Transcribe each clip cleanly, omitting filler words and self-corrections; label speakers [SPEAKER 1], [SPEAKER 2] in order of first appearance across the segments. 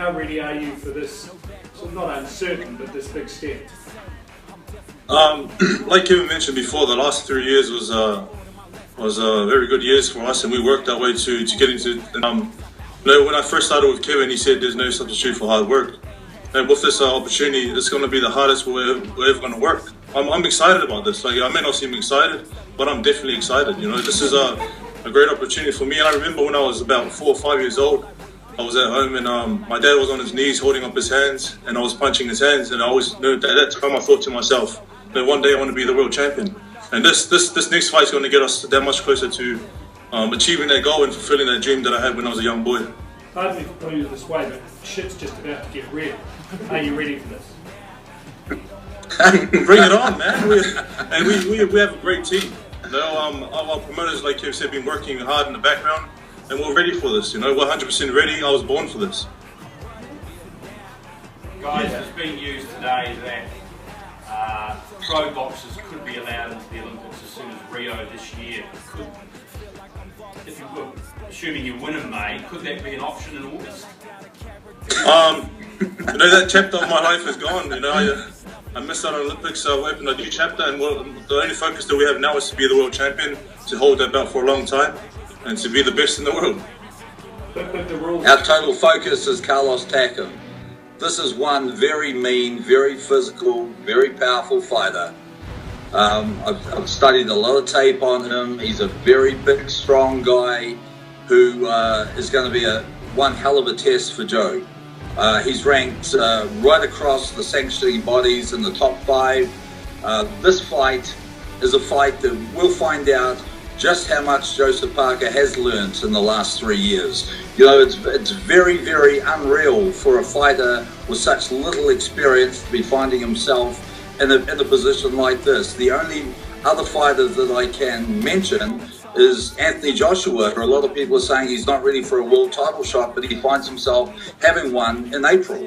[SPEAKER 1] how ready are you for this, so not uncertain, but this big step?
[SPEAKER 2] Like Kevin mentioned before, the last 3 years was very good years for us, and we worked our way to get into. When I first started with Kevin, he said there's no substitute for hard work. And with this opportunity, it's going to be the hardest we're ever going to work. I'm excited about this. Like, I may not seem excited, but I'm definitely excited. You know, this is a great opportunity for me. And I remember when I was about 4 or 5 years old, I was at home and my dad was on his knees holding up his hands, and I was punching his hands. And I always knew at that time I thought to myself, that one day I want to be the world champion. And this next fight is going to get us that much closer to achieving that goal and fulfilling that dream that I had when I was a young boy.
[SPEAKER 1] Pardon me for putting it this way, but shit's just about to get red. Are you ready for this?
[SPEAKER 2] Bring it on, man. We have a great team. You know, our promoters, like Kev said, been working hard in the background, and we're ready for this. You know, we're 100% ready. I was born for this.
[SPEAKER 3] Guys, it's being used today that pro boxers could be allowed into the Olympics as soon as Rio this year. If you were, assuming you win in May, could that be an option in August?
[SPEAKER 2] You know, that chapter of my life is gone. You know, I missed out on Olympics, so I opened a new chapter, and the only focus that we have now is to be the world champion, to hold that belt for a long time, and to be the best in the world.
[SPEAKER 1] But the rules...
[SPEAKER 4] Our total focus is Carlos Takam. This is one very mean, very physical, very powerful fighter. I've studied a lot of tape on him. He's a very big, strong guy who is going to be one hell of a test for Joe. He's ranked right across the sanctioning bodies in the top 5. This fight is a fight that we'll find out just how much Joseph Parker has learnt in the last 3 years. You know, it's very, very unreal for a fighter with such little experience to be finding himself in a position like this. The only other fighter that I can mention is Anthony Joshua. A lot of people are saying he's not ready for a world title shot, but he finds himself having one in April.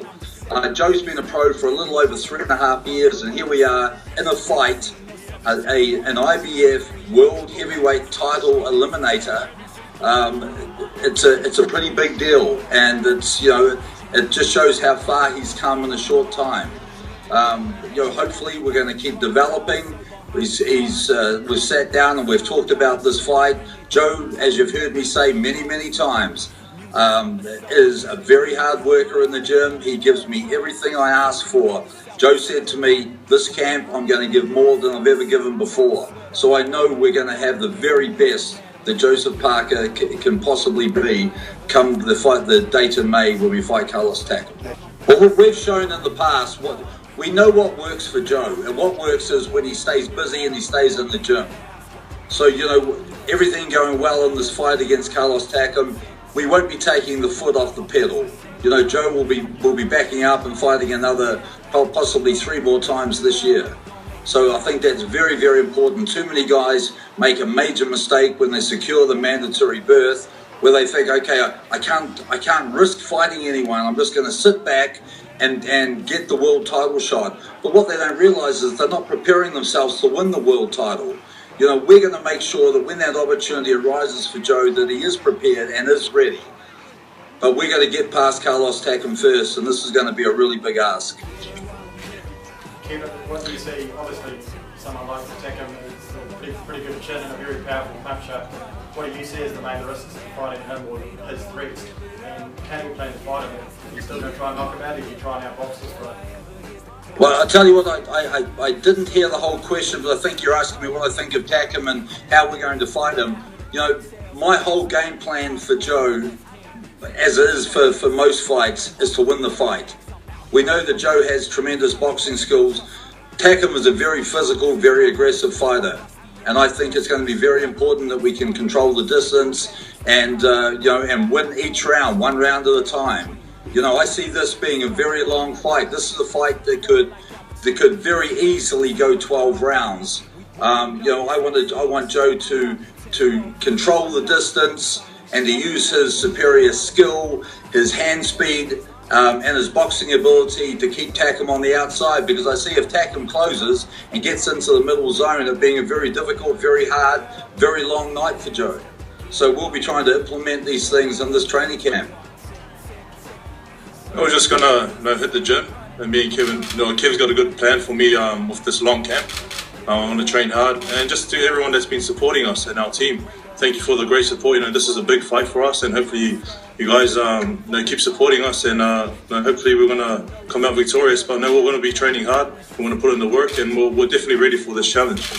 [SPEAKER 4] Joe's been a pro for a little over 3.5 years, and here we are in a fight, an IBF World Heavyweight Title Eliminator. It's a pretty big deal, and it's, you know, it just shows how far he's come in a short time. You know, hopefully we're going to keep developing. We've sat down and we've talked about this fight. Joe, as you've heard me say many times, is a very hard worker in the gym. He gives me everything I ask for. Joe said to me, this camp I'm going to give more than I've ever given before. So I know we're going to have the very best that Joseph Parker can possibly be come the date in May when we fight Carlos Takam. Well, we've shown in the past we know what works for Joe, and what works is when he stays busy and he stays in the gym. So, you know, everything going well in this fight against Carlos Takam, we won't be taking the foot off the pedal. You know, Joe will be backing up and fighting another, possibly 3 more times this year. So I think that's very, very important. Too many guys make a major mistake when they secure the mandatory berth, where they think, okay, I can't risk fighting anyone. I'm just going to sit back and get the world title shot. But what they don't realize is they're not preparing themselves to win the world title. You know, we're going to make sure that when that opportunity arises for Joe, that he is prepared and is ready. But we're going to get past Carlos Takam first, and this is going to be a really big ask.
[SPEAKER 5] Kevin, what do you see? Obviously, someone like Takam is a pretty good chin and a very powerful puncher. What do you see as the main risks to fighting him or his threats? And can you plan to fight him? Are you still going to try and knock him out, or are you trying out boxes for it?
[SPEAKER 4] Well, I'll tell you what, I didn't hear the whole question, but I think you're asking me what I think of Takam and how we're going to fight him. You know, my whole game plan for Joe, as it is for most fights, is to win the fight. We know that Joe has tremendous boxing skills. Takam is a very physical, very aggressive fighter. And I think it's going to be very important that we can control the distance and, you know, and win each round, 1 round at a time. You know, I see this being a very long fight. This is a fight that could very easily go 12 rounds. You know, I want Joe to control the distance and to use his superior skill, his hand speed, and his boxing ability to keep Takam on the outside, because I see if Takam closes and gets into the middle zone, it being a very difficult, very hard, very long night for Joe. So we'll be trying to implement these things in this training camp.
[SPEAKER 2] We're just gonna hit the gym, and me and Kevin. Kevin's got a good plan for me with this long camp. I'm gonna train hard, and just to everyone that's been supporting us and our team, thank you for the great support. This is a big fight for us, and hopefully you guys keep supporting us, and hopefully we're gonna come out victorious. But we're gonna be training hard. We're gonna put in the work, and we're definitely ready for this challenge.